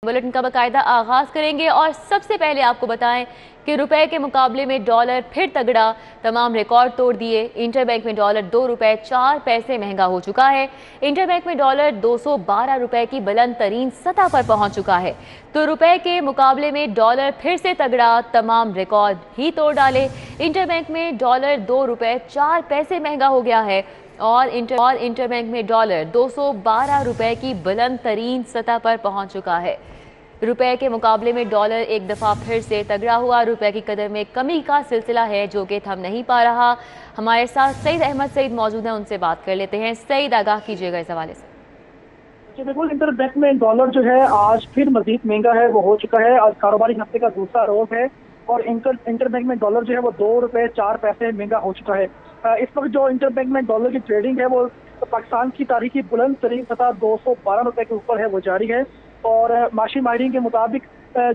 Bulletin का बाकायदा आगाज करेंगे और सबसे पहले आपको बताएं कि रुपए के मुकाबले में डॉलर फिर तगड़ा, तमाम रिकॉर्ड तोड़ दिए। इंटरबैंक में डॉलर 2 रुपए 4 पैसे महंगा हो चुका है। इंटरबैंक में डॉलर 212 रुपए की बुलंद तरीन सतह पर पहुंच चुका है। तो रुपए के मुकाबले में डॉलर फिर से तगड़ा, तमाम रिकॉर्ड ही तोड़ डाले। इंटरबैंक में डॉलर 2 रुपए 4 पैसे महंगा हो गया है और इंटरबैंक में डॉलर 212 रुपए की बुलंद तरीन सतह पर पहुंच चुका है। रुपए के मुकाबले में डॉलर एक दफ़ा फिर से तगड़ा हुआ। रुपए की कदर में कमी का सिलसिला है जो कि थम नहीं पा रहा। हमारे साथ सईद अहमद सईद मौजूद हैं, उनसे बात कर लेते हैं। सईद, आगाह कीजिएगा इस हवाले से। बिल्कुल, इंटरबैंक में डॉलर जो है आज फिर मजीद महंगा है, वो हो चुका है। आज कारोबारी हफ्ते का दूसरा रोज है और इंटरबैंक में डॉलर जो है वो 2 रुपए 4 पैसे महंगा हो चुका है। इस वक्त जो इंटरबैंक में डॉलर की ट्रेडिंग है वो पाकिस्तान की तारीखी बुलंद तरीन सतह 212 रुपए के ऊपर है, वो जारी है। और माशी माहिरीन के मुताबिक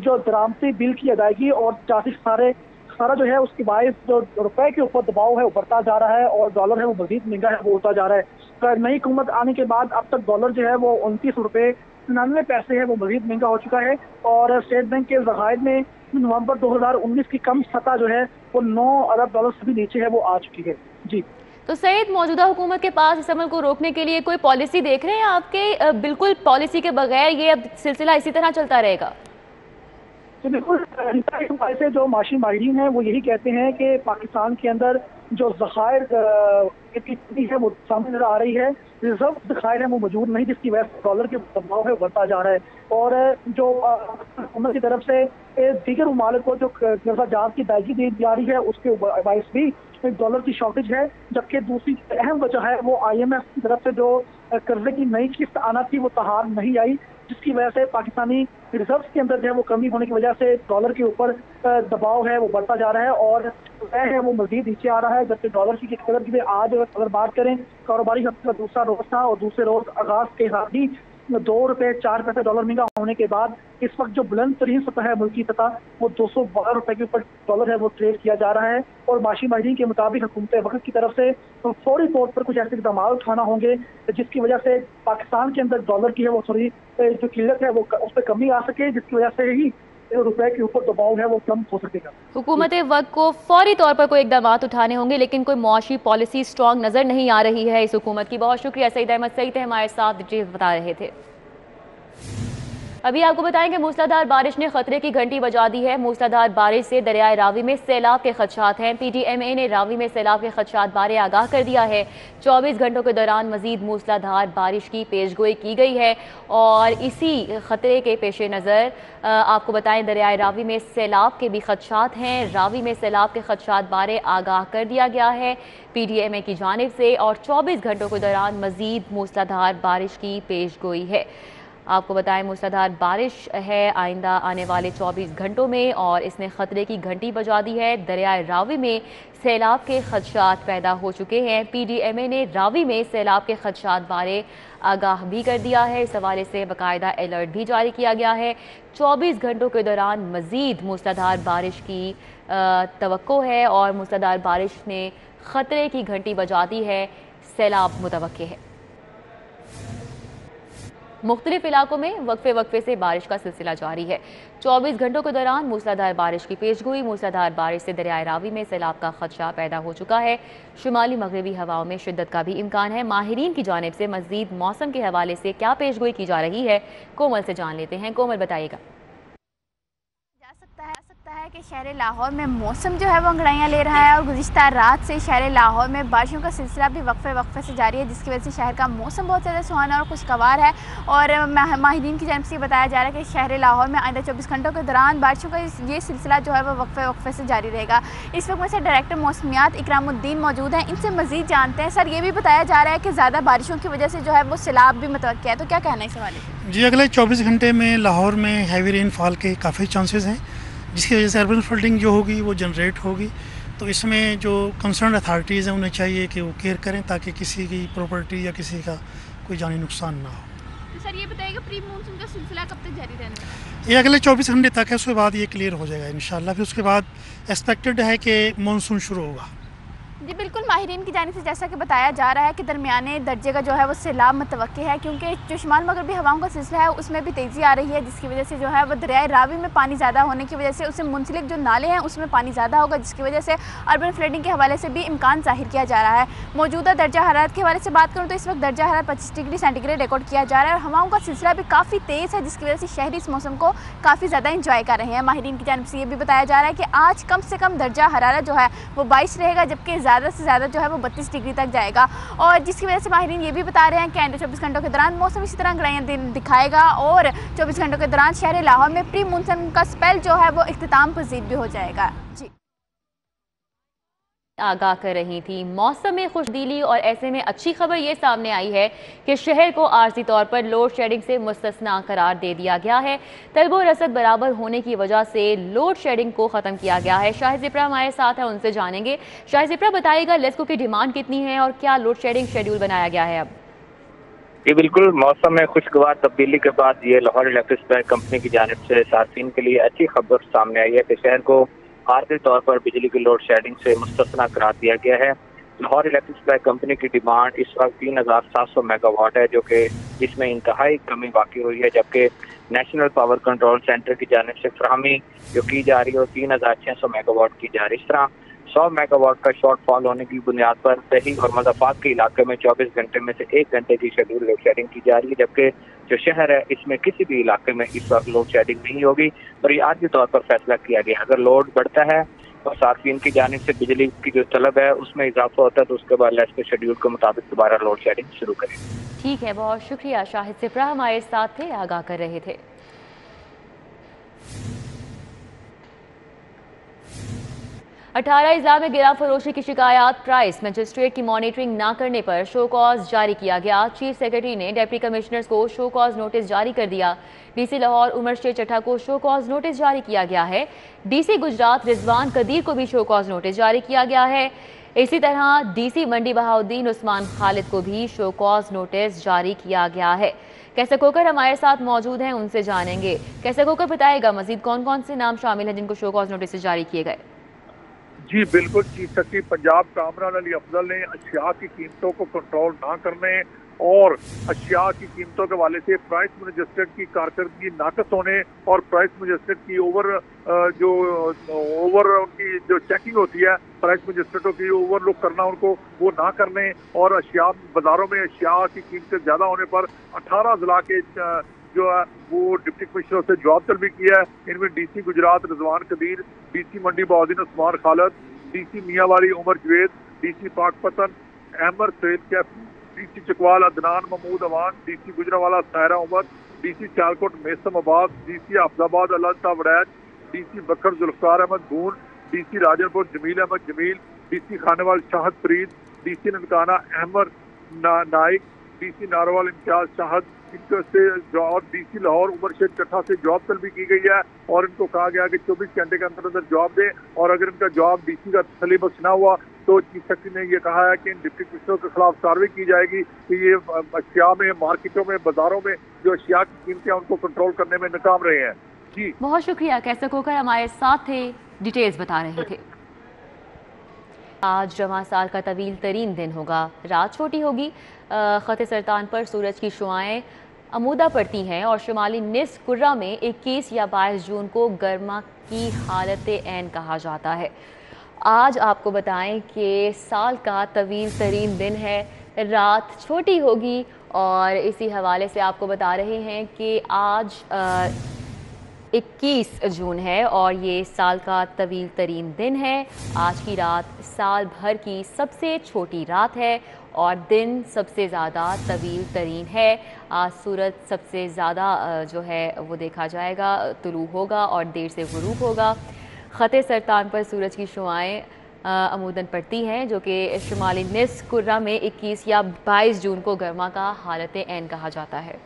जो दरामदी बिल की अदायगी और जाती सारा जो है उसकी बायस जो रुपए के ऊपर दबाव है वो बढ़ता जा रहा है और डॉलर है वो मजीद महंगा है, वो होता जा रहा है। नई हुकूमत आने के बाद अब तक डॉलर जो है वो 29 रुपए 99 पैसे है, वो मजीद महंगा हो चुका है। और स्टेट बैंक के ज़खायर में नवंबर 2019 की कम सतह जो है वो 9 अरब डॉलर से भी नीचे है, वो आ चुकी है। जी तो सईद, मौजूदा हुकूमत के पास इस अमल को रोकने के लिए कोई पॉलिसी देख रहे हैं आपके? बिल्कुल पॉलिसी के बगैर ये अब सिलसिला इसी तरह चलता रहेगा? तो बिल्कुल, से जो माशी माहिरीन हैं वो यही कहते हैं कि पाकिस्तान के अंदर जो ज़खायर की कमी है वो सामने नजर आ रही है। रिजर्व ज़खायर है वो मौजूद नहीं, जिसकी वजह से डॉलर के दबाव है बढ़ता जा रहा है। और जो हुकूमत की तरफ से दीगर ममालिक को जो कर्जा जात की अदायगी दी जा रही है उसके बायस भी डॉलर की शॉर्टेज है। जबकि दूसरी अहम वजह है वो IMF की तरफ से जो कर्जे की नई किस्त आना थी वो तहार नहीं आई, जिसकी वजह से पाकिस्तानी रिजर्व के अंदर जो है वो कमी होने की वजह से डॉलर के ऊपर दबाव है वो बढ़ता जा रहा है और है वो मजीद नीचे आ रहा है। जबकि डॉलर की कदर की आज अगर बात करें, कारोबारी हफ्ते का दूसरा रोज था और दूसरे रोज आगाज के साथ ही 2 रुपए 4 पैसे डॉलर महंगा होने के बाद इस वक्त जो बुलंद तरीन सतह है मुल्की सतह वो 212 रुपए के ऊपर डॉलर है वो ट्रेड किया जा रहा है। और माशी माहिरीन के मुताबिक हुकूमत वक्त की तरफ से फौरी तौर पर कुछ ऐसे इकदाम उठाना होंगे जिसकी वजह से पाकिस्तान के अंदर डॉलर की है वो थोड़ी जो किल्लत है वो उस पर कमी आ सके, जिसकी वजह से ही रुपए के ऊपर दबाव है वो कम हो सकेगा। हुकूमत वक्त को फौरी तौर पर कोई इकदाम उठाने होंगे, लेकिन कोई मुआशी पॉलिसी स्ट्रॉन्ग नजर नहीं आ रही है इस हुकूमत की। बहुत शुक्रिया सईद अहमद सईद हमारे साथ डिटेल बता रहे थे। अभी आपको बताएं कि मूसलाधार बारिश ने खतरे की घंटी बजा दी है। मूसलाधार बारिश से दरियाए रावी में सैलाब के खदशात हैं। PTMA ने रावी में सैलाब के खदशात बारे आगाह कर दिया है। 24 घंटों के दौरान मजीद मूसलाधार बारिश की पेशगोई की गई है और इसी खतरे के पेश नज़र आपको बताएं दरियाए रावी में सैलाब के भी खदशात हैं। रावी में सैलाब के खदशात बारे आगाह कर दिया गया है PTMA की जानिब से और 24 घंटों के दौरान मजीद मूसलाधार बारिश की पेशगोई है। आपको बताएं मूसलाधार बारिश है आइंदा आने वाले 24 घंटों में और इसने खतरे की घंटी बजा दी है। दरियाए रावी में सैलाब के खदशात पैदा हो चुके हैं। PTMA ने रावी में सैलाब के खदशात बारे आगाह भी कर दिया है। इस हवाले से बाकायदा अलर्ट भी जारी किया गया है। 24 घंटों के दौरान मजीद मूसलाधार बारिश की तवक्को है और मूसलाधार बारिश ने खतरे की घंटी बजा दी है। सैलाब मुतवक्के है। मुख्तलिफ इलाकों में वक्फे से बारिश का सिलसिला जारी है। 24 घंटों के दौरान मूसलाधार बारिश की पेशगोई। मूसलाधार बारिश से दरियाए रावी में सैलाब का खदशा पैदा हो चुका है। शुमाली मगरबी हवाओं में शिद्दत का भी इम्कान है। माहिरीन की जानिब से मजीद मौसम के हवाले से क्या पेशगोई की जा रही है, कोमल से जान लेते हैं। कोमल, बताइएगा। सकता है कि शहर लाहौर में मौसम जो है वो अंगड़ाइयाँ ले रहा है और गुज़िश्ता रात से शहर लाहौर में बारिशों का सिलसिला भी वक्फे से जारी है, जिसकी वजह से शहर का मौसम बहुत ज़्यादा सुहाना और खुशगवार है। और माहिरीन की जानिब से बताया जा रहा है कि शहर लाहौर में आइंदा 24 घंटों के दौरान बारिशों का ये सिलसिला जो है वो वक्फे से जारी रहेगा। इस वक्त में से डायरेक्टर मौसमियात इकरामुद्दीन मौजूद हैं, इनसे मज़ीद जानते हैं। सर, ये भी बताया जा रहा है कि ज़्यादा बारिशों की वजह से जो है वो सैलाब भी मुतवक्किल है, तो क्या कहना है इस हवाले से? जी, अगले 24 घंटे में लाहौर में हैवी रेनफॉल के काफ़ी चांसेस हैं, जिसकी वजह से अर्बन फ्लडिंग जो होगी वो जनरेट होगी। तो इसमें जो कंसर्न अथॉरिटीज़ हैं उन्हें चाहिए कि वो केयर करें ताकि किसी की प्रॉपर्टी या किसी का कोई जानी नुकसान ना हो। तो सर, ये बताइएगा प्री मानसून का सिलसिला कब तक जारी रहने वाला है? ये अगले 24 घंटे तक है, उसके बाद ये क्लियर हो जाएगा इंशाल्लाह। फिर उसके बाद एक्सपेक्टेड है कि मानसून शुरू होगा। जी बिल्कुल, माहिरीन की जानिब से जैसा कि बताया जा रहा है कि दरमियाने दर्जे का जो है वो सैलाब मुतवक्की है, क्योंकि जो शुमाल मगरबी हवाओं का सिलसिला है उसमें भी तेज़ी आ रही है, जिसकी वजह से जो है वो दरियाए रावी में पानी ज़्यादा होने की वजह से उससे मुंसलिक जो नाले हैं उसमें पानी ज़्यादा होगा, जिसकी वजह से अर्बन फ्लडिंग के हवाले से भी इम्कान ज़ाहिर किया जा रहा है। मौजूदा दर्जा हरारत के हवाले से बात करूँ तो इस वक्त दर्जा हरारत 25 डिग्री सेंटीग्रेड रिकॉर्ड किया जा रहा है और हवाओं का सिलसिला भी काफ़ी तेज़ है, जिसकी वजह से शहरी इस मौसम को काफ़ी ज़्यादा इंजॉय कर रहे हैं। माहिरीन की जानिब से ये भी बताया जा रहा है कि आज कम से कम दर्जा हरारत जो है वो 22 रहेगा, जबकि ज़्यादा से ज़्यादा जो है वो 32 डिग्री तक जाएगा, और जिसकी वजह से माहिरीन ये भी बता रहे हैं कि आइंदा 24 घंटों के दौरान मौसम इसी तरह अंगड़ाइयाँ दिखाएगा और 24 घंटों के दौरान शहर लाहौर में प्री मानसून का स्पेल जो है वो इख्तिताम पजीर भी हो जाएगा। जी आगाह कर रही थी मौसम में खुशदीली, और ऐसे में अच्छी खबर ये सामने आई है कि शहर को आर्जी तौर पर लोड शेडिंग से मुस्तस्ना करार दे दिया गया है। तलब और रसद बराबर होने की वजह से लोड शेडिंग को ख़त्म किया गया है। शाहिद ज़िप्रा हमारे साथ है, उनसे जानेंगे। शाहिद ज़िप्रा, बताइएगा लेस्को की डिमांड कितनी है और क्या लोड शेडिंग शेड्यूल बनाया गया है अब? जी बिल्कुल, मौसम में खुशगवार तब्दीली के बाद ये लाहौर इलेक्ट्रिक सप्लाई कंपनी की जानिब से सार्फिन के लिए अच्छी खबर सामने आई है कि शहर को आर्जी तौर पर बिजली की लोड शेडिंग से मुस्तस्ना करार दिया गया है। लाहौर इलेक्ट्रिक सप्लाई कंपनी की डिमांड इस वक्त 3700 मेगावाट है, जो कि जिसमें इंतहाई कमी वाक़ई हुई है, जबकि नेशनल पावर कंट्रोल सेंटर की जानिब से फराहमी जो की जा रही है वो 3600 मेगावाट की जा रही है। इस तरह 100 मेगावाट का शॉर्टफॉल होने की बुनियाद पर दही और मज़ाफात के इलाके में 24 घंटे में से 1 घंटे की शेड्यूल लोड शेडिंग की जा रही है, जबकि जो शहर है इसमें किसी भी इलाके में इस वक्त लोड शेडिंग नहीं होगी। और ये आर्जी तौर पर फैसला किया गया, अगर लोड बढ़ता है और सार्फिन की जानिब से बिजली की जो तलब है उसमें इजाफा होता है तो उसके बाद लेस्को शेड्यूल के मुताबिक दोबारा लोड शेडिंग शुरू करें। ठीक है, बहुत शुक्रिया। शाहिद ज़िप्रा हमारे साथ थे, आगाह कर रहे थे। 18 अजला में गिरा फरोशी की शिकायत, प्राइस मजिस्ट्रेट की मॉनिटरिंग ना करने पर शो कॉज जारी किया गया। चीफ सेक्रेटरी ने डिप्टी कमिश्नर्स को शो कॉज नोटिस जारी कर दिया। डीसी लाहौर उमर शेर चट्टा को शो कॉज नोटिस जारी किया गया है। डीसी गुजरात रिजवान कदीर को भी शो कॉज नोटिस जारी किया गया है। इसी तरह डीसी मंडी बहाउद्दीन उस्मान खालिद को भी शो कॉज नोटिस जारी किया गया है। कैसे कोकर हमारे साथ मौजूद हैं, उनसे जानेंगे। कैसे कोकर, बताएगा मजीद कौन कौन से नाम शामिल हैं जिनको शो कॉज नोटिस जारी किए गए? जी बिल्कुल, चीफ सेक्रेटरी पंजाब कामरान अली अफजल ने अशिया की कीमतों को कंट्रोल ना करने और अशिया की कीमतों के हवाले से प्राइस मजिस्ट्रेट की कारकर्दगी नाकस होने और प्राइस मजिस्ट्रेट की उनकी जो चेकिंग होती है प्राइस मजिस्ट्रेटों की ओवरलुक करना, उनको वो ना करने और अशिया बाजारों में अशिया की कीमतें ज्यादा होने पर 18 जिला के जो है वो डिप्टी कमिश्नर से जवाब तलबी किया है। इनमें DC Gujrat Rizwan Qadir, DC Mandi Bahauddin Usman Khalid, DC Mianwali Umar Javed, DC Pakpattan Ahmed Syed Kaif, DC Chakwal Adnan Mahmood Awan, DC Gujranwala Saira Umar, DC Sialkot Maisam Abbas, DC Hafizabad Allah Waraich, DC Bhakkar Zulfiqar Ahmed Bhun, DC Rajanpur Jamil Ahmed Jamil, DC Khanewal Shahid Farid, DC Nankana Ahmed Naik, DC Narowal Imtiaz Shahid से और डीसी लाहौर उमर शेर चट्टा से जवाब तलबी की गई है और इनको कहा गया कि 24 घंटे के अंदर अंदर जवाब दें, और अगर इनका जवाब डीसी का तसल्ली बख्श ना हुआ तो चीफ सेक्रेटरी ने यह कहा है कि इन डिप्टी कमिश्नरों के खिलाफ कार्रवाई की जाएगी कि ये अशिया में, मार्केटों में, बाजारों में जो अशिया की कीमतें उनको कंट्रोल करने में नाकाम रहे हैं। जी बहुत शुक्रिया। कैसे कोकर हमारे साथ थे, डिटेल्स बता रहे थे। आज रवां साल का तवील तरीन दिन होगा, रात छोटी होगी। ख़त सरतान पर सूरज की शुआएं अमूदा पड़ती हैं और शुमाली निस्फ़ कुर्रा में 21 या 22 जून को गर्मा की हालत ऐन कहा जाता है। आज आपको बताएं कि साल का तवील तरीन दिन है, रात छोटी होगी और इसी हवाले से आपको बता रहे हैं कि आज 21 जून है और ये साल का तवील तरीन दिन है। आज की रात साल भर की सबसे छोटी रात है और दिन सबसे ज़्यादा तवील तरीन है। आज सूरज सबसे ज़्यादा जो है वो देखा जाएगा, तुलू होगा और देर से गुरूब होगा। ख़त सरतान पर सूरज की शुआएं अमूदन पड़ती हैं, जो कि शुमाली निस्फ़ कुर्रा में 21 या 22 जून को गर्मा का हालत ऐन कहा जाता है।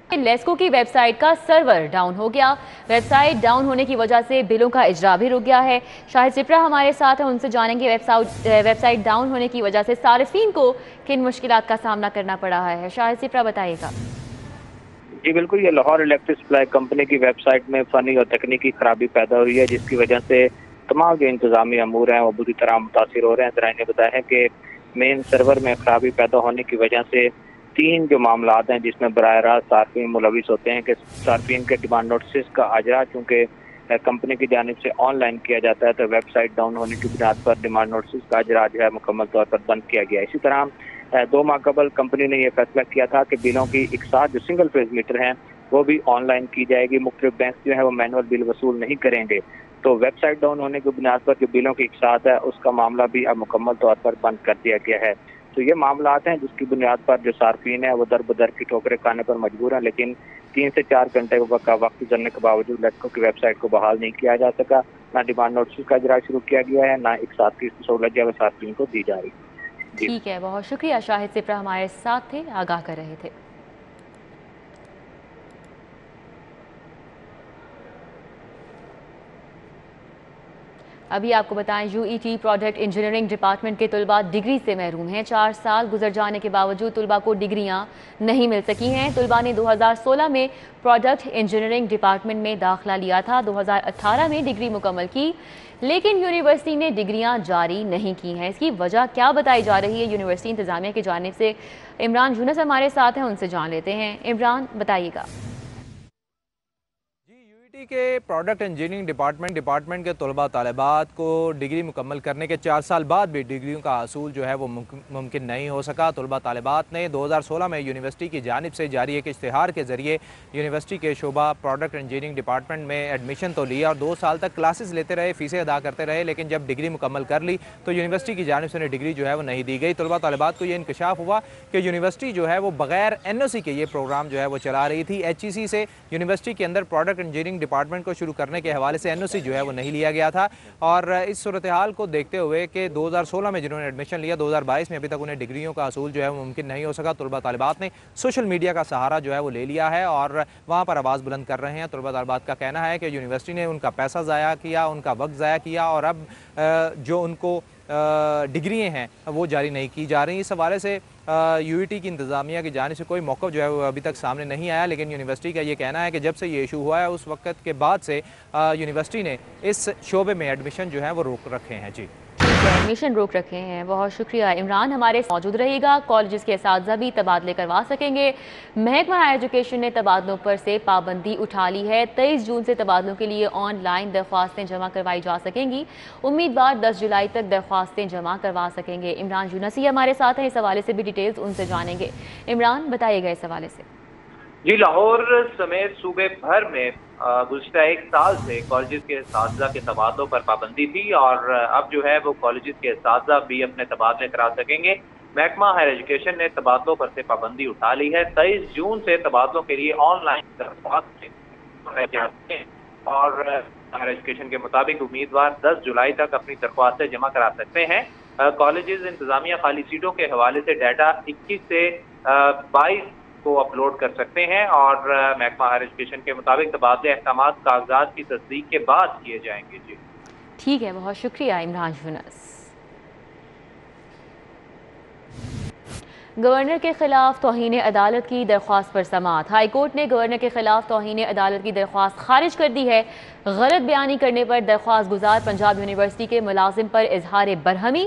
लेस्को की वेबसाइट का सर्वर डाउन हो गया। वेबसाइट डाउन होने की वजह से बिलों का इजरा भी रुक गया है। शाहिद ज़िप्रा हमारे साथ है, उनसे जानेंगे वेबसाइट डाउन होने की वजह से सारिफीन को किन मुश्किलात का सामना करना पड़ा है। शाहिद ज़िप्रा, बताइएगा। जी बिल्कुल, ये लाहौर इलेक्ट्रिक सप्लाई कंपनी की वेबसाइट में फ़नी और तकनीकी खराबी पैदा हुई है, जिसकी वजह से तमाम जो इंतजामी अमूर हैं वो बुरी तरह मुतासिर हो रहे हैं। ज़राए ने बताया है कि मेन सर्वर में खराबी पैदा होने की वजह से 3 जो मामलात हैं जिसमें बराह रास्त सार्फिन मुलविस होते हैं कि सार्फिन के डिमांड नोटिस का अजरा चूँकि कंपनी की जानिब से ऑनलाइन किया जाता है तो वेबसाइट डाउन होने की बुनियाद पर डिमांड नोटिस का अजरा जो है मुकम्मल तौर पर बंद किया गया। इसी तरह 2 माह कबल कंपनी ने यह फैसला किया था कि बिलों की इकसार जो सिंगल फेज मीटर हैं वो भी ऑनलाइन की जाएगी। मुख्तलिफ बैंक जो है वो मैनुअल बिल वसूल नहीं करेंगे। तो वेबसाइट डाउन होने की बुनियाद पर जो बिलों की इकसार है उसका मामला भी अब मुकम्मल तौर पर बंद कर दिया गया है। तो ये मामलात हैं जिसकी बुनियाद पर जो सार्फिन है वो दर बदर की ठोकरें खाने पर मजबूर हैं, लेकिन 3 से 4 घंटे का वक्त गुजरने के बावजूद लटकों की वेबसाइट को बहाल नहीं किया जा सका। ना डिमांड नोटिस का इजरा शुरू किया गया है, ना इकसार की सहूलत जो है सार्फिन को दी जा रही है। ठीक है, बहुत शुक्रिया। शाहिद सिफ्रा हमारे साथ थे, आगाह कर रहे थे। अभी आपको बताएं, यूईटी प्रोडक्ट इंजीनियरिंग डिपार्टमेंट के तलबा डिग्री से महरूम हैं। 4 साल गुजर जाने के बावजूद तलबा को डिग्रियां नहीं मिल सकी हैं। तलबा ने 2016 में प्रोडक्ट इंजीनियरिंग डिपार्टमेंट में दाखिला लिया था, 2018 में डिग्री मुकम्मल की, लेकिन यूनिवर्सिटी ने डिग्रियां जारी नहीं की हैं। इसकी वजह क्या बताई जा रही है यूनिवर्सिटी इंतजामिया की जानिब से? इमरान यूनुस हमारे साथ हैं, उनसे जान लेते हैं। इमरान, बताइएगा। के प्रोडक्ट इंजीनियरिंग डिपार्टमेंट के तलबा तालिबात को डिग्री मुकम्मल करने के 4 साल बाद भी डिग्रियों का हासिल जो है वो मुमकिन नहीं हो सका। तलबा तालिबात ने 2016 में यूनिवर्सिटी की जानिब से जारी एक इश्तिहार के ज़रिए यूनिवर्सिटी के शोबा प्रोडक्ट इंजीनियरिंग डिपार्टमेंट में एडमिशन तो लिया और 2 साल तक क्लासेस लेते रहे, फ़ीसें अदा करते रहे, लेकिन जब डिग्री मुकम्मल कर ली तो यूनिवर्सिटी की जानिब से उन्हें डिग्री जो है वो नहीं दी गई। तलबा तालिबात को ये इंकशाफ हुआ कि यूनिवर्सिटी जो है वो बगैर NOC के ये प्रोग्राम जो है वो चला रही थी। HEC से यूनिवर्सिटी के अंदर प्रोडक्ट इंजीनियरिंग डिपार्टमेंट को शुरू करने के हवाले से NOC जो है वो नहीं लिया गया था और इस सूरत हाल को देखते हुए कि 2016 में जिन्होंने एडमिशन लिया 2022 में अभी तक उन्हें डिग्रियों का हासिल जो है वो मुमकिन नहीं हो सका। तलबा तालिबात ने सोशल मीडिया का सहारा जो है वो ले लिया है और वहाँ पर आवाज़ बुलंद कर रहे हैं। तलबा तालिबात का कहना है कि यूनिवर्सिटी ने उनका पैसा ज़ाया किया, उनका वक्त ज़ाया किया और अब जो उनको डिग्रियाँ हैं वो जारी नहीं की जा रही। इस हवाले से यूईटी की इंतज़ामिया की जानिब से कोई मौक़िफ़ जो है वो अभी तक सामने नहीं आया, लेकिन यूनिवर्सिटी का ये कहना है कि जब से ये इशू हुआ है उस वक्त के बाद से यूनिवर्सिटी ने इस शोबे में एडमिशन जो है वो रोक रखे हैं। जी, एडमिशन रोक रखे हैं। बहुत शुक्रिया इमरान, हमारे मौजूद रहिएगा। कॉलेजेस के असातिज़ा भी तबादले करवा सकेंगे। महकमा हायर एजुकेशन ने तबादलों पर से पाबंदी उठा ली है। 23 जून से तबादलों के लिए ऑनलाइन दरख्वास्तें जमा करवाई जा सकेंगी। उम्मीदवार 10 जुलाई तक दरख्वास्तें जमा करवा सकेंगे। इमरान यूनसी हमारे साथ हैं, इस हवाले से भी डिटेल्स उनसे जानेंगे। इमरान, बताइएगा इस हवाले से। जी, लाहौर समेत सूबे भर में गुज़िश्ता 1 साल से कॉलेजेस के असातिज़ा के तबादलों पर पाबंदी थी और अब जो है वो कॉलेजेस के असातिज़ा भी अपने तबादले करा सकेंगे। महकमा हायर एजुकेशन ने तबादलों पर से पाबंदी उठा ली है। 23 जून से तबादलों के लिए ऑनलाइन दरख्वास्त और हायर एजुकेशन के मुताबिक उम्मीदवार 10 जुलाई तक अपनी दरख्वास्तें जमा करा सकते हैं। कॉलेजेस इंतजामिया खाली सीटों के हवाले से डाटा 21 से 22 को अपलोड कर सकते हैं और महकमा हायर एजुकेशन के मुताबिक तबादले अहकामात कागजात की तस्दीक के बाद किए जाएंगे। जी ठीक है, बहुत शुक्रिया इमरान यूनुस। गवर्नर के खिलाफ तौहीन अदालत की दरख्वास्त पर समाअत। हाई कोर्ट ने गवर्नर के खिलाफ तौहीन अदालत की दरख्वास्त खारिज कर दी है। गलत बयानी करने पर दरख्वास्त गुजार पंजाब यूनिवर्सिटी के मुलाजिम पर इजहार बरहमी।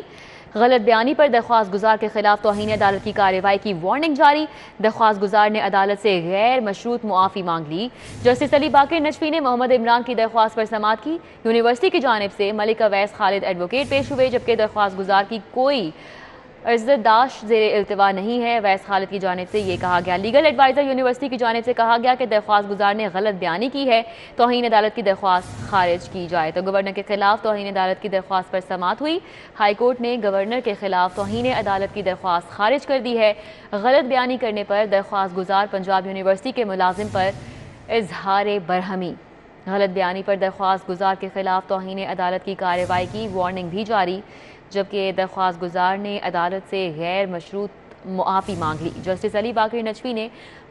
गलत बयानी पर दरख्वास्त गुजार के खिलाफ तौहीन अदालत की कार्रवाई की वार्निंग जारी। दरख्वास्त गुजार ने अदालत से गैर मशरूत मुआफ़ी मांग ली। जस्टिस अली बाकर नजफी ने मोहम्मद इमरान की दरख्वास्त पर समाअत की। यूनिवर्सिटी की जानिब से मलिक अवैस खालिद एडवोकेट पेश हुए, जबकि दरख्वास्त गुजार की कोई अर्ज़दाश्त ज़ेरे इल्तिवा नहीं है। अवैस खालिद की जानिब से ये कहा गया। लीगल एडवाइज़र यूनिवर्सिटी की जानिब से कहा गया कि दरख्वास्त गुजार ने गलत बयानी की है, तौहीन अदालत की दरख्वास्त खारिज की जाए। तो गवर्नर के खिलाफ तौहीन अदालत की दरख्वास्त पर समाअत हुई। हाई कोर्ट ने गवर्नर के खिलाफ तौहीन अदालत की दरख्वास्त खारिज कर दी है। गलत बयानी करने पर दरख्वास्त गुजार पंजाब यूनिवर्सिटी के मुलाजिम पर इजहार बरहमी। गलत बयानी पर दरख्वास्त गुजार के खिलाफ तौहीन अदालत की कार्रवाई की वार्निंग भी जारी, जबकि दरख्वास्त गुजार ने अदालत से गैर मशरूत मुआफ़ी मांग ली। जस्टिस अली बाकर नजफी ने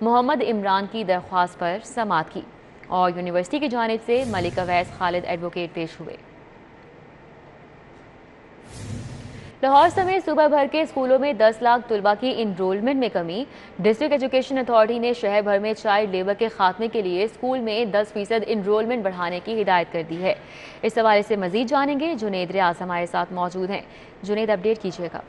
मोहम्मद इमरान की दरख्वास्त पर समाअत की और यूनिवर्सिटी की जानिब से मलिक अवैस खालिद एडवोकेट पेश हुए। लाहौर समेत सूबा भर के स्कूलों में 10 लाख तलबा की इनरोलमेंट में कमी। डिस्ट्रिक्ट एजुकेशन अथॉरिटी ने शहर भर में चाइल्ड लेबर के खात्मे के लिए स्कूल में 10% इनरोलमेंट बढ़ाने की हिदायत कर दी है। इस हवाले से मजीद जानेंगे। जुनेद रियाज हमारे साथ मौजूद हैं। जुनेद, अपडेट कीजिएगा।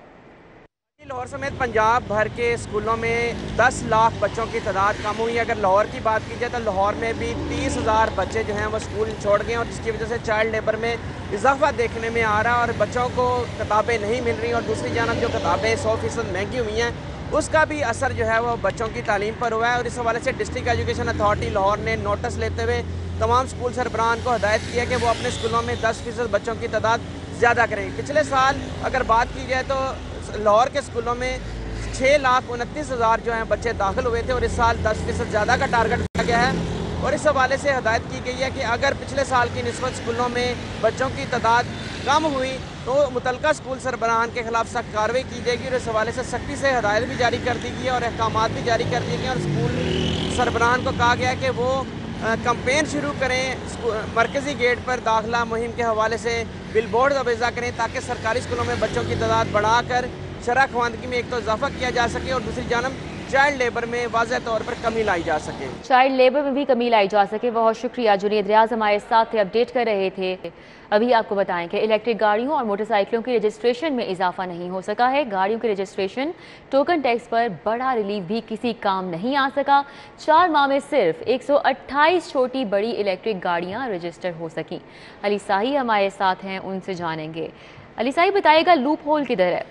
लाहौर समेत पंजाब भर के स्कूलों में 10 लाख बच्चों की तादाद कम हुई है। अगर लाहौर की बात की जाए तो लाहौर में भी 30,000 बच्चे जो हैं वो स्कूल छोड़ गए और जिसकी वजह से चाइल्ड लेबर में इजाफा देखने में आ रहा है और बच्चों को किताबें नहीं मिल रही और दूसरी जानब जो किताबें 100% महंगी हुई हैं उसका भी असर जो है वो बच्चों की तालीम पर हुआ है। और इस हवाले से डिस्ट्रिक्ट एजुकेशन अथॉरिटी लाहौर ने नोटिस लेते हुए तमाम स्कूल सरबराहान को हदायत की है कि वो अपने स्कूलों में 10% बच्चों की तादाद ज़्यादा करें। पिछले साल अगर बात की जाए तो लाहौर के स्कूलों में 6,29,000 जो हैं बच्चे दाखिल हुए थे और इस साल 10% ज़्यादा का टारगेट दिया गया है। और इस हवाले से हदायत की गई है कि अगर पिछले साल की निस्बत स्कूलों में बच्चों की तादाद कम हुई तो मुतलका स्कूल सरबराहान के खिलाफ सख्त कार्रवाई की जाएगी। और इस हवाले से सख्ती से हदायत भी जारी कर दी गई है और अहकामात भी जारी कर दिए गए और स्कूल सरबराहान को कहा गया है कि वो कैंपेन शुरू करें, मरकज़ी गेट पर दाखिला मुहिम के हवाले से बिलबोर्ड अवेजा करें ताकि सरकारी स्कूलों में बच्चों की तादाद बढ़ाकर शरह ख्वानदगी में एक तो इजाफा किया जा सके और दूसरी जानब चाइल्ड लेबर में वाज़ेह तौर पर कमी लाई जा सके। चाइल्ड लेबर में भी कमी लाई जा सके। बहुत शुक्रिया। जुनेद रियाज हमारे साथ थे, अपडेट कर रहे थे। अभी आपको बताएं कि इलेक्ट्रिक गाड़ियों और मोटरसाइकिलों की रजिस्ट्रेशन में इजाफा नहीं हो सका है। गाड़ियों के रजिस्ट्रेशन टोकन टैक्स पर बड़ा रिलीफ भी किसी काम नहीं आ सका। 4 माह में सिर्फ 128 छोटी बड़ी इलेक्ट्रिक गाड़ियां रजिस्टर हो सकी। अली साही हमारे साथ हैं, उनसे जानेंगे। अली साही, बताइएगा लूप होल किधर है?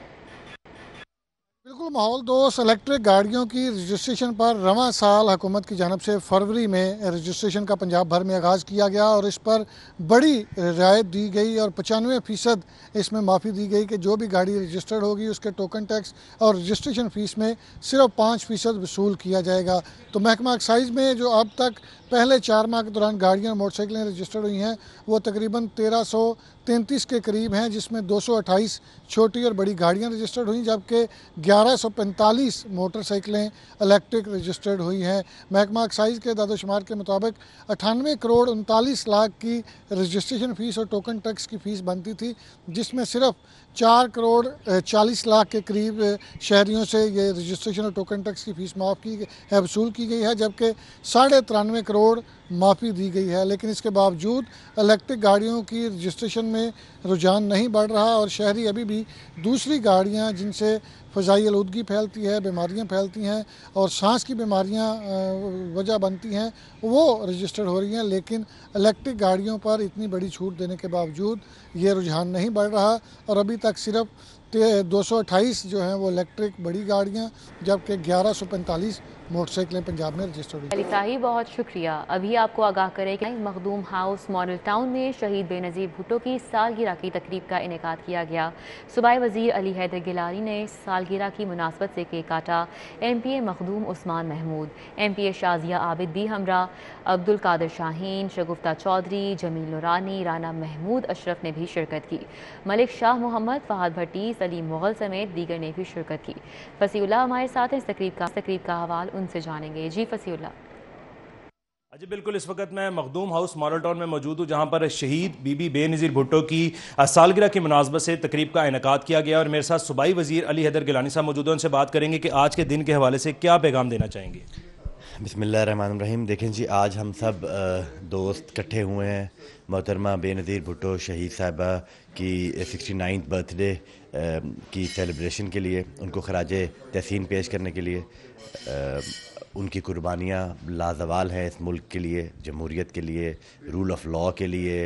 बिल्कुल माहौल दोस्त, इलेक्ट्रिक गाड़ियों की रजिस्ट्रेशन पर रवां साल हुकूमत की जानब से फरवरी में रजिस्ट्रेशन का पंजाब भर में आगाज़ किया गया और इस पर बड़ी रियायत दी गई और 95% इसमें माफ़ी दी गई कि जो भी गाड़ी रजिस्टर्ड होगी उसके टोकन टैक्स और रजिस्ट्रेशन फ़ीस में सिर्फ 5% वसूल किया जाएगा। तो महकमा एक्साइज़ में जो अब तक पहले 4 माह के दौरान गाड़ियाँ और मोटरसाइकिलें रजिस्टर्ड हुई हैं वो तकरीबन 1333 के करीब हैं, जिसमें 228 छोटी और बड़ी गाड़ियाँ रजिस्टर्ड हुई जबकि 1145 मोटरसाइकिलें इलेक्ट्रिक रजिस्टर्ड हुई हैं। महकमा एक्साइज़ के दादोशुमार के मुताबिक 98 करोड़ 39 लाख की रजिस्ट्रेशन फ़ीस और टोकन टैक्स की फ़ीस बनती थी, जिसमें सिर्फ 4 करोड़ 40 लाख के करीब शहरियों से ये रजिस्ट्रेशन और टोकन टैक्स की फ़ीस माफ़ की है, वसूल की गई है, जबकि 93.5 करोड़ माफ़ी दी गई है। लेकिन इसके बावजूद इलेक्ट्रिक गाड़ियों की रजिस्ट्रेशन में रुझान नहीं बढ़ रहा और शहरी अभी भी दूसरी गाड़ियां जिनसे फ़ज़ाई आलूदगी फैलती है, बीमारियां फैलती हैं और सांस की बीमारियां वजह बनती हैं वो रजिस्टर्ड हो रही हैं। लेकिन इलेक्ट्रिक गाड़ियों पर इतनी बड़ी छूट देने के बावजूद ये रुझान नहीं बढ़ रहा और अभी तक सिर्फ 228 जो हैं वो इलेक्ट्रिक बड़ी गाड़ियाँ जबकि 1145 मोटरसाइकिलें पंजाब में रजिस्टर्ड हुई। अली साही, बहुत शुक्रिया। अभी आपको आगाह करें कि मखदूम हाउस मॉडल टाउन में शहीद बेनज़ीर भुट्टो की सालगिरह की तकरीब का इनेकाद किया गया। सूबाई वज़ीर अली हैदर गिलानी ने सालगिरह की मुनासबत से केक काटा। MPA मखदूम उस्मान महमूद, MPA शाजिया आबिद भी हमरा, अब्दुल कादिर शाहीन, शगुफ्ता चौधरी, जमील नूरानी, राना महमूद अशरफ ने भी शिरकत की। मलिक शाह मोहम्मद, फहद भट्टी, सलीम मुगल समेत दीगर ने भी शिरकत की। फसीउल्लाह हमारे साथ इस तकरीब का हवाल उनसे जानेंगे। जी फसीउल्लाह। जी बिल्कुल, इस वक्त मैं मखदूम हाउस मॉडल टाउन में मौजूद हूँ जहाँ पर शहीद बीबी बेनज़ीर भुट्टो की सालगिरह की मुनासबत से तकरीब का इनेकाद किया गया और मेरे साथ सूबाई वज़ीर अली हैदर गिलानी साहब मौजूद हैं। उनसे बात करेंगे कि आज के दिन के हवाले से क्या पैगाम देना चाहेंगे। बिस्मिल्लाहिर्रहमानिर्रहीम। देखें जी, आज हम सब दोस्त इकट्ठे हुए हैं मोहतरमा बेनज़ीर भुट्टो शहीद साहिबा की 69th बर्थडे की सेलिब्रेशन के लिए, उनको खराज तहसीन पेश करने के लिए। उनकी कुर्बानियाँ लाजवाल हैं इस मुल्क के लिए, जमहूरियत के लिए, रूल ऑफ लॉ के लिए,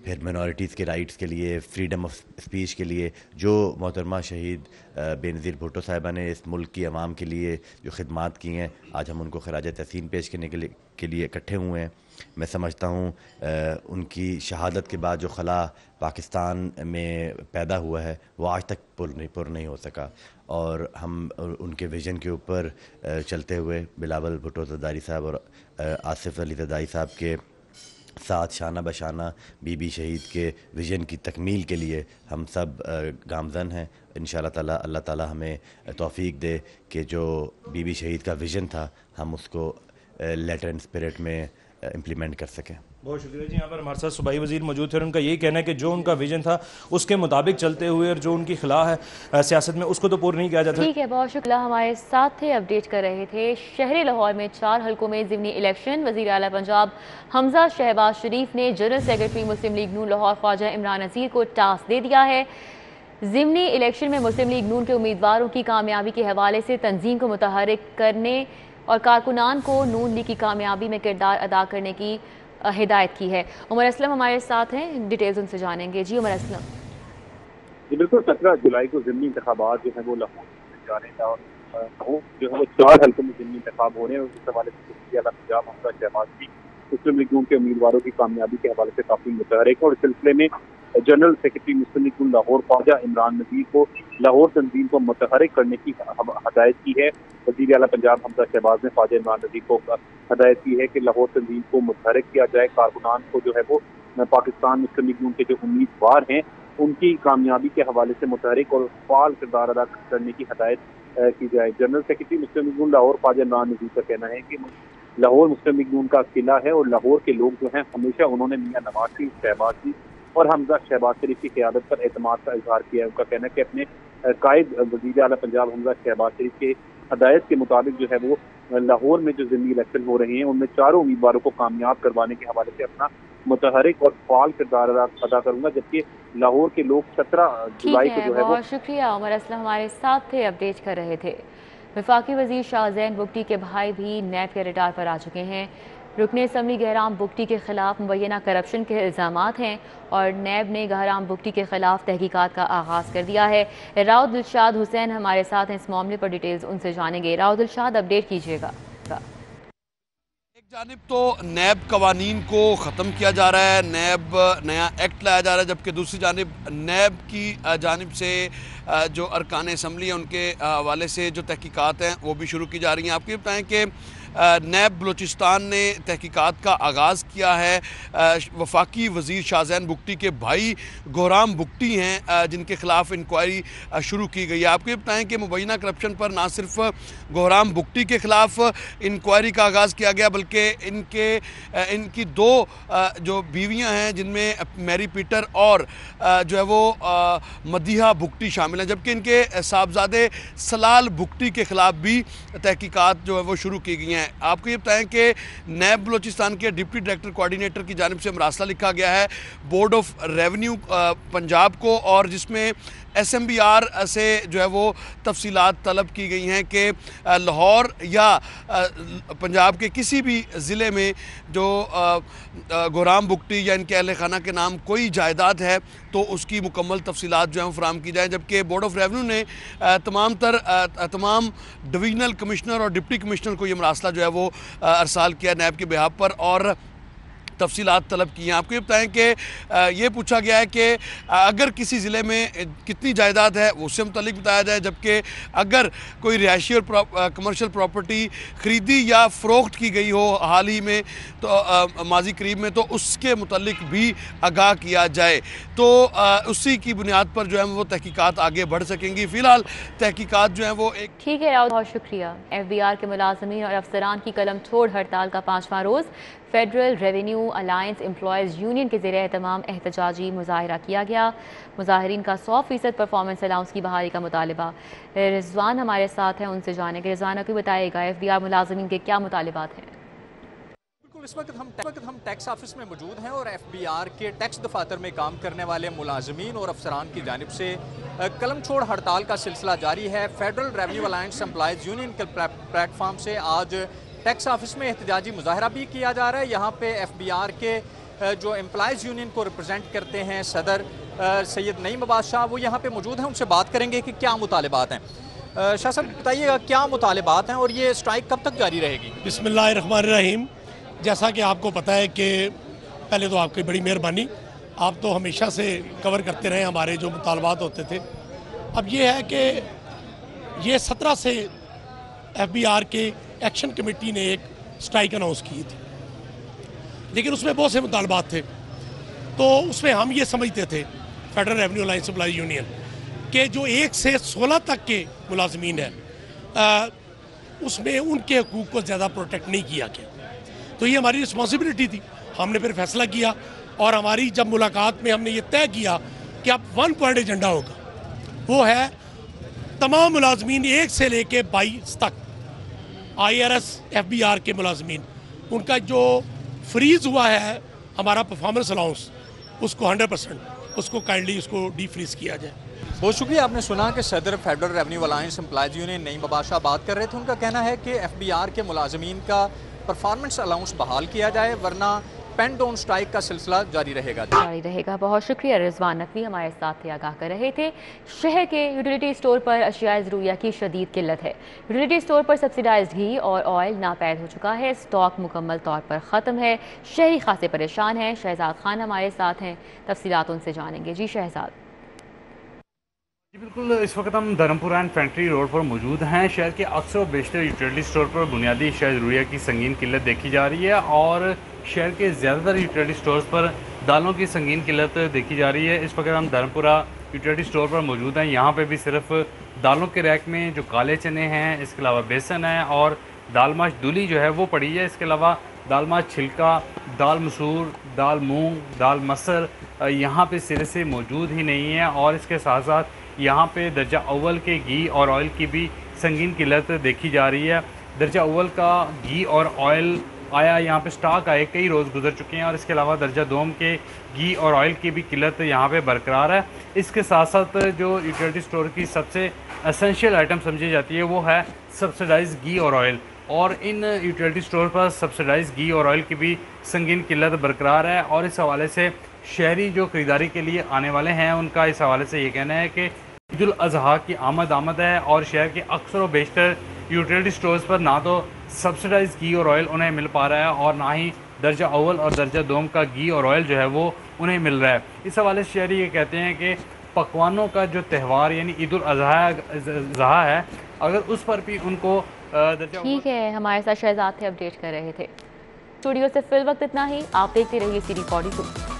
फिर मिनॉरिटीज़ के राइट्स के लिए, फ्रीडम ऑफ स्पीच के लिए। जो मोहतरमा शहीद बेनज़ीर भुट्टो साहिबा ने इस मुल्क की आवाम के लिए जो खिदमात की हैं, आज हम उनको खराज तहसीन पेश करने के लिए इकट्ठे हुए हैं। मैं समझता हूँ उनकी शहादत के बाद जो खला पाकिस्तान में पैदा हुआ है वो आज तक पुर नहीं हो सका और हम उनके विज़न के ऊपर चलते हुए बिलावल भुट्टो ज़रदारी साहब और आसिफ अली ज़रदारी साहब के साथ शाना बशाना बीबी शहीद के विज़न की तकमील के लिए हम सब गामज़न हैं। इंशाअल्लाह ताला अल्लाह ताला हमें तौफीक दे कि जो बीबी शहीद का विज़न था हम उसको लेटर एंड स्पिरिट में इम्प्लीमेंट कर सकें। बहुत शुक्रिया जी। यहाँ पर हमारे साथ सूबाई वजीर मौजूद थे और उनका यही कहना है कि जो उनका विजन था उसके मुताबिक चलते हुए और जो उनकी खिला है सियासत में उसको तो पूर्ण नहीं किया जाता। ठीक है, बहुत शुक्रिया। हमारे साथ थे, अपडेट कर रहे थे। शहरी लाहौर में 4 हलकों में ज़िमनी इलेक्शन। वज़ीर आला पंजाब हमजा शहबाज शरीफ ने जनरल सेक्रेटरी मुस्लिम लीग नून लाहौर ख्वाजा इमरान नज़ीर को टास्क दे दिया है। ज़िमनी इलेक्शन में मुस्लिम लीग नून के उम्मीदवारों की कामयाबी के हवाले से तंजीम को मुतहरिक करने और कारकुनान को नून लीग की कामयाबी में किरदार अदा करने की हिदायत की है। उमर असलम हमारे साथ हैं, डिटेल्स उनसे जानेंगे। जी उमर असलम। जी बिल्कुल, 17 जुलाई को ज़िमनी इंतखाबात जो है वो लाहौर में जा रहे हैं और जो है वो 4 हल्कों में ज़िमनी इंतखाब हो रहे हैं। उस हवाले से वज़ीर आला पंजाब हमजा शहबाज भी मुस्लिम लीग नून के उम्मीदवारों की कामयाबी के हवाले से काफ़ी मुतहरिक है और इस सिलसिले में जनरल सेक्रेटरी मुस्लिम लीग नून लाहौर ख्वाजा इमरान नज़ीर को लाहौर तंजीम को मुतहरिक करने की हदायत की है। वज़ीर आला पंजाब हमजा शहबाज ने ख्वाजा इमरान नज़ीर को हदायत की है कि लाहौर तंजीम को मुतहरिक किया जाए, कारकुनान को जो है वो पाकिस्तान मुस्लिम लीग नून के जो उम्मीदवार हैं उनकी कामयाबी के हवाले से मुतहरिक और फाल किरदार अदा करने की हदायत की जाए। जनरल सेक्रेटरी मुस्लिम लीग नून लाहौर ख्वाजा इमरान नज़ीर का कहना है कि लाहौर मुस्लिम लीग नून का किला है और लाहौर के लोग जो हैं हमेशा उन्होंने मियां नवाज शरीफ, शहबाज शरीफ और हमजा शहबाज शरीफ की क़यादत पर एतमाद का इजहार किया है। उनका कहना है कि अपने कायद वज़ीर आला पंजाब हमजा शहबाज शरीफ के हदायत के मुताबिक जो है वो लाहौर में जो ज़िमनी इलेक्शन हो रहे हैं उनमें चारों उम्मीदवारों को कामयाब करवाने के हवाले से अपना मुतहरिक और फाल किरदार अदा करूंगा, जबकि लाहौर के लोग 17 जुलाई को जो है वो। बहुत शुक्रिया। उमर असलम हमारे साथ थे, अपडेट कर रहे थे। वफाकी वजीर शाहजैन बुगटी के भाई भी नैब के रडार पर आ चुके हैं। रुकन असम्बली गहराम बुगटी के खिलाफ मुबैना करप्शन के इल्ज़ामात हैं और नैब ने गहराम बुगटी के खिलाफ तहकीकात का आगाज़ कर दिया है। राव दिलशाद हुसैन हमारे साथ हैं, इस मामले पर डिटेल्स उनसे जानेंगे। राव दिलशाद, अपडेट कीजिएगा। एक जानिब तो नैब कवानीन को ख़त्म किया जा रहा है, नैब नया एक्ट लाया जा रहा है, जबकि दूसरी जानिब नैब की जानिब से जो अरकान असम्बली है उनके हवाले से जो तहकीकात हैं वो भी शुरू की जा रही हैं। आपको बताएं कि नैब बलूचिस्तान ने तहकीकात का आगाज़ किया है। वफाकी वज़ीर शाहजैन बुगटी के भाई गोहराम बुगटी हैं जिनके ख़िलाफ़ इंक्वायरी शुरू की गई है। आपको ये बताएं कि मुबैना करप्शन पर ना सिर्फ गोहराम बुगटी के ख़िलाफ़ इंक्वायरी का आगाज़ किया गया बल्कि इनकी 2 जो बीवियां हैं जिनमें मैरी पीटर और जो है वो मदीहा बुगटी शामिल हैं, जबकि इनके साहबजादे सलाल बुगटी के ख़िलाफ़ भी तहकीकात जो है वो शुरू की गई हैं। आपको ये बताएं कि नैब बलूचिस्तान के डिप्टी डायरेक्टर कोऑर्डिनेटर की जानिब से मरासला लिखा गया है बोर्ड ऑफ रेवेन्यू पंजाब को, और जिसमें SMBR से जो है वो तफसीलात तलब की गई हैं कि लाहौर या पंजाब के किसी भी ज़िले में जो गोहराम बुगटी या इनके अहल खाना के नाम कोई जायदाद है तो उसकी मुकम्मल तफसीलात जो है वो फराहम की जाए। जबकि बोर्ड ऑफ रेवेन्यू ने तमाम डिवीजनल कमिश्नर और डिप्टी कमिश्नर को ये मरासला जो है वो अरसाल किया नैब के बिहाफ पर और तफसीलात तलब की हैं। आपको ये बताएं कि ये पूछा गया है कि अगर किसी ज़िले में कितनी जायदाद है वो उससे मुतल्लिक बताया जाए, जबकि अगर कोई रिहायशी और कमर्शियल प्रॉपर्टी ख़रीदी या फ़रोख्त की गई हो हाल ही में तो माजी करीब में तो उसके मुतल्लिक भी आगाह किया जाए, तो उसी की बुनियाद पर जो है वो तहकीकात आगे बढ़ सकेंगी। फ़िलहाल तहकीकात जो है वो एक। ठीक है राव, बहुत शुक्रिया। FBR के मुलाजमीन और अफसरान की कलम छोड़ हड़ताल का 5वां रोज़ federal revenue alliance employees union के ज़रिए तमाम एहतजाजी मुजाहरा किया गया। मुजाहरीन का 100% परफॉर्मेंस अलाउंस की बहाली का मुतालबा। रिजवान हमारे साथ हैं, उनसे जानेंगे। रिजवान को बताइएगा FBR मुलाजमीन के क्या मुतालबात हैं। इस वक्त हम टैक्स ऑफिस में मौजूद हैं और FBR के टैक्स दफातर में काम करने वाले मुलाजमीन और अफसरान की जानिब से कलम छोड़ हड़ताल का सिलसिला जारी है। Federal revenue alliance employees union के प्लेटफार्म से आज टैक्स ऑफिस में एहतजाजी मुजाहरा भी किया जा रहा है। यहाँ पे FBR के जो एम्प्लॉयज़ यूनियन को रिप्रेजेंट करते हैं सदर सैयद नईम अब्बास शाह, वो यहाँ पे मौजूद हैं, उनसे बात करेंगे कि क्या मुतालबात हैं। शाह साहब बताइएगा क्या मुतालबात हैं और ये स्ट्राइक कब तक जारी रहेगी। बिस्मिल्लाहिर्रहमानिर्रहीम। जैसा कि आपको पता है कि पहले तो आपकी बड़ी मेहरबानी, आप तो हमेशा से कवर करते रहे हमारे जो मुतालबात होते थे। अब ये है कि ये 17 से FBR के एक्शन कमेटी ने एक स्ट्राइक अनाउंस की थी, लेकिन उसमें बहुत से मुतालबात थे। तो उसमें हम ये समझते थे federal revenue alliance employees union के जो 1 से 16 तक के मुलाजमीन हैं उसमें उनके हकूक़ को ज़्यादा प्रोटेक्ट नहीं किया गया। तो ये हमारी रिस्पॉन्सिबिलिटी थी हमने फिर फैसला किया और हमारी जब मुलाकात में हमने ये तय किया कि अब 1 पॉइंट एजेंडा होगा, वो है तमाम मुलाजमीन 1 से लेके 22 तक IRS FBR के मुलाजमीन, उनका जो फ्रीज़ हुआ है हमारा परफॉर्मेंस अलाउंस, उसको 100% उसको काइंडली उसको डीफ्रीज किया जाए। बहुत शुक्रिया। आपने सुना कि सदर federal revenue alliance employees union Naeem Babasha बात कर रहे थे। उनका कहना है कि FBR के मुलाजमीन का परफॉर्मेंस अलाउंस बहाल किया जाए, वरना पेन डाउन स्ट्राइक का सिलसिला जारी रहेगा। बहुत शुक्रिया। रिजवान नकवी हमारे साथ थे, आगाह कर रहे थे। शहर के यूटिलिटी स्टोर पर अशिया ज़रूरिया की शदीद किल्लत है। यूटिलिटी स्टोर पर सब्सिडाइज्ड घी और ऑयल नापैद हो चुका है, स्टॉक मुकम्मल तौर पर ख़त्म है। शहरी खासे परेशान हैं। शहजाद खान हमारे साथ हैं, तफसीलात उनसे जानेंगे। जी शहजाद। जी बिल्कुल, इस वक्त हम धर्मपुरा एंड फैक्ट्री रोड पर मौजूद हैं। शहर के अक्सर व बेशतर यूटिलिटी स्टोर पर बुनियादी अशिया ज़रूरिया की संगीन किल्लत देखी जा रही है और शहर के ज़्यादातर यूटिलिटी स्टोर्स पर दालों की संगीन किल्लत देखी जा रही है। इस वक्त हम धर्मपुरा यूटिलिटी स्टोर पर मौजूद हैं। यहाँ पे भी सिर्फ दालों के रैक में जो काले चने हैं, इसके अलावा बेसन है और दाल माश दूली जो है वो पड़ी है। इसके अलावा दाल माश छिलका, दाल मसूर, दाल मूंग, दाल मसर यहाँ पे सिरे से मौजूद ही नहीं है। और इसके साथ साथ यहाँ पे दर्जा अव्वल के घी और ऑयल की भी संगीन किल्लत देखी जा रही है। दर्जा अव्वल का घी और ऑयल आया, यहाँ पे स्टॉक आए कई रोज़ गुजर चुके हैं और इसके अलावा दर्जा दोम के घी और ऑयल की भी किल्लत यहाँ पे बरकरार है। इसके साथ साथ जो यूटिलिटी स्टोर की सबसे एसेंशियल आइटम समझी जाती है वो है सब्सिडाइज घी और ऑयल, और इन यूटिलिटी स्टोर पर सब्सिडाइज घी और ऑयल की भी संगीन किल्लत बरकरार है। और इस हवाले से शहरी जो ख़रीदारी के लिए आने वाले हैं उनका इस हवाले से ये कहना है कि ईद उल अज़हा की आमद है और शहर के अक्सर व बेशतर यूटिलिटी स्टोर्स पर ना तो सब्सिडाइज घी और ऑयल उन्हें मिल पा रहा है और ना ही दर्जा अव्वल और दर्जा दोम का घी और ऑयल जो है वो उन्हें मिल रहा है। इस हवाले से शहरी ये कहते हैं कि पकवानों का जो त्यौहार यानी ईद उल अज़हा है, अगर उस पर भी उनको दर्जा। ठीक है, हमारे साथ शहजाद थे, अपडेट कर रहे थे। स्टूडियो से फिल वक्त इतना ही। आप देखते रहिए CD42।